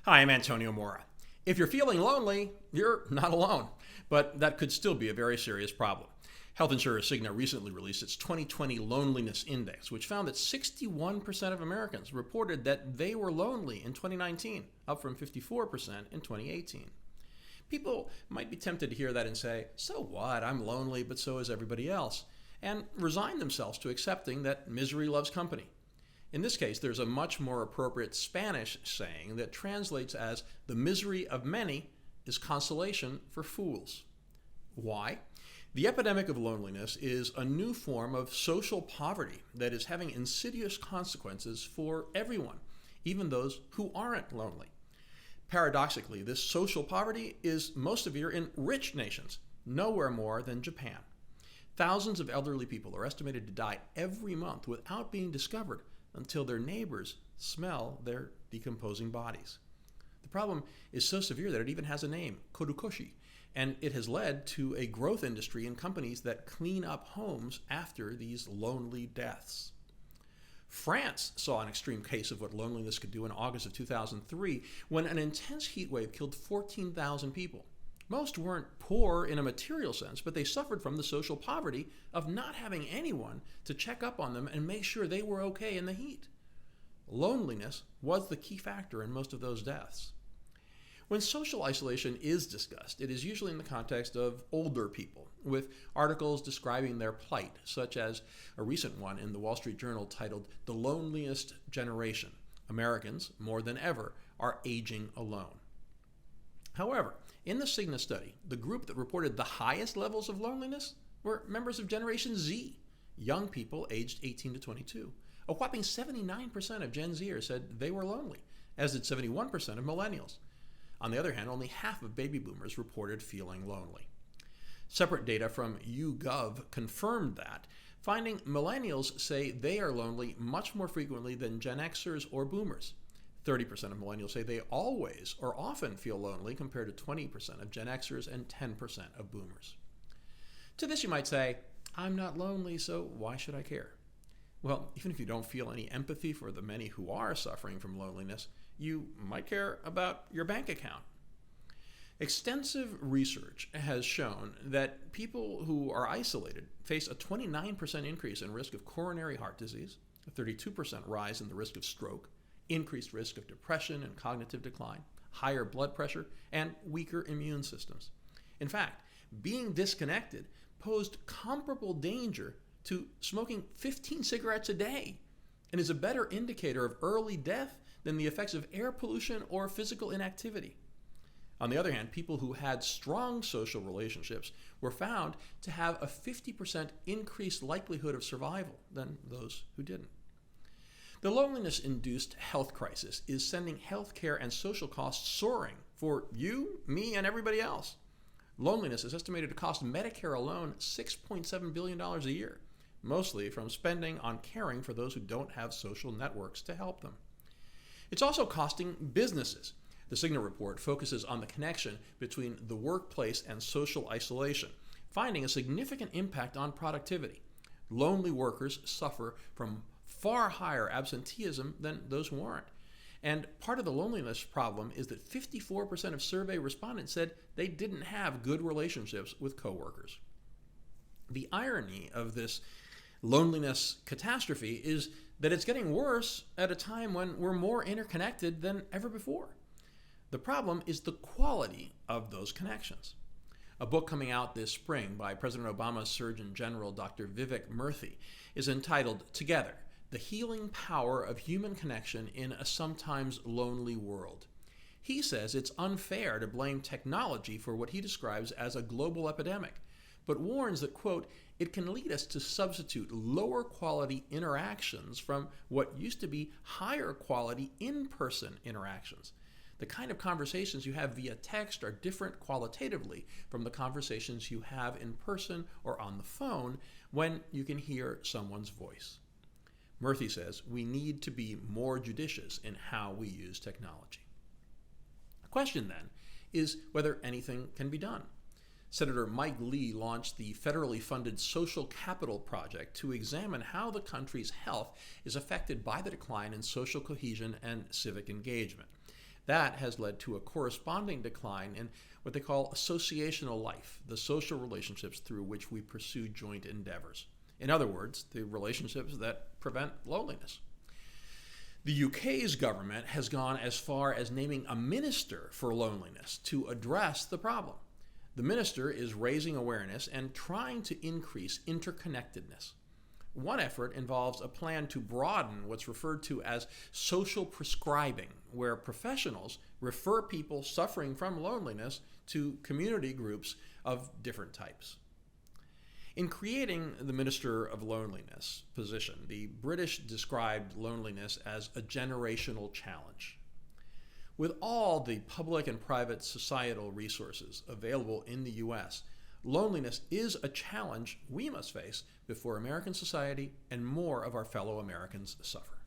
Hi, I'm Antonio Mora. If you're feeling lonely, you're not alone, but that could still be a very serious problem. Health insurer Cigna recently released its 2020 Loneliness Index, which found that 61% of Americans reported that they were lonely in 2019, up from 54% in 2018. People might be tempted to hear that and say, so what, I'm lonely, but so is everybody else, and resign themselves to accepting that misery loves company. In this case, there's a much more appropriate Spanish saying that translates as, the misery of many is consolation for fools. Why? The epidemic of loneliness is a new form of social poverty that is having insidious consequences for everyone, even those who aren't lonely. Paradoxically, this social poverty is most severe in rich nations, nowhere more than Japan. Thousands of elderly people are estimated to die every month without being discovered until their neighbors smell their decomposing bodies. The problem is so severe that it even has a name, kodukoshi, and it has led to a growth industry in companies that clean up homes after these lonely deaths. France saw an extreme case of what loneliness could do in August of 2003 when an intense heat wave killed 14,000 people. Most weren't poor in a material sense, but they suffered from the social poverty of not having anyone to check up on them and make sure they were okay in the heat. Loneliness was the key factor in most of those deaths. When social isolation is discussed, it is usually in the context of older people, with articles describing their plight, such as a recent one in the Wall Street Journal titled "The Loneliest Generation. Americans, more than ever, are aging alone." However, in the Cigna study, the group that reported the highest levels of loneliness were members of Generation Z, young people aged 18 to 22. A whopping 79% of Gen Zers said they were lonely, as did 71% of Millennials. On the other hand, only half of baby boomers reported feeling lonely. Separate data from YouGov confirmed that, finding Millennials say they are lonely much more frequently than Gen Xers or boomers. 30% of Millennials say they always or often feel lonely compared to 20% of Gen Xers and 10% of boomers. To this you might say, I'm not lonely, so why should I care? Well, even if you don't feel any empathy for the many who are suffering from loneliness, you might care about your bank account. Extensive research has shown that people who are isolated face a 29% increase in risk of coronary heart disease, a 32% rise in the risk of stroke, increased risk of depression and cognitive decline, higher blood pressure, and weaker immune systems. In fact, being disconnected posed comparable danger to smoking 15 cigarettes a day and is a better indicator of early death than the effects of air pollution or physical inactivity. On the other hand, people who had strong social relationships were found to have a 50% increased likelihood of survival than those who didn't. The loneliness-induced health crisis is sending healthcare and social costs soaring for you, me, and everybody else. Loneliness is estimated to cost Medicare alone $6.7 billion a year, mostly from spending on caring for those who don't have social networks to help them. It's also costing businesses. The Cigna report focuses on the connection between the workplace and social isolation, finding a significant impact on productivity. Lonely workers suffer from far higher absenteeism than those who aren't. And part of the loneliness problem is that 54% of survey respondents said they didn't have good relationships with coworkers. The irony of this loneliness catastrophe is that it's getting worse at a time when we're more interconnected than ever before. The problem is the quality of those connections. A book coming out this spring by President Obama's Surgeon General, Dr. Vivek Murthy, is entitled Together: The Healing Power of Human Connection in a Sometimes Lonely World. He says it's unfair to blame technology for what he describes as a global epidemic, but warns that, quote, it can lead us to substitute lower quality interactions from what used to be higher quality in-person interactions. The kind of conversations you have via text are different qualitatively from the conversations you have in person or on the phone when you can hear someone's voice. Murthy says we need to be more judicious in how we use technology. The question then is whether anything can be done. Senator Mike Lee launched the federally funded Social Capital Project to examine how the country's health is affected by the decline in social cohesion and civic engagement. That has led to a corresponding decline in what they call associational life, the social relationships through which we pursue joint endeavors. In other words, the relationships that prevent loneliness. The UK's government has gone as far as naming a minister for loneliness to address the problem. The minister is raising awareness and trying to increase interconnectedness. One effort involves a plan to broaden what's referred to as social prescribing, where professionals refer people suffering from loneliness to community groups of different types. In creating the Minister of Loneliness position, the British described loneliness as a generational challenge. With all the public and private societal resources available in the U.S., loneliness is a challenge we must face before American society and more of our fellow Americans suffer.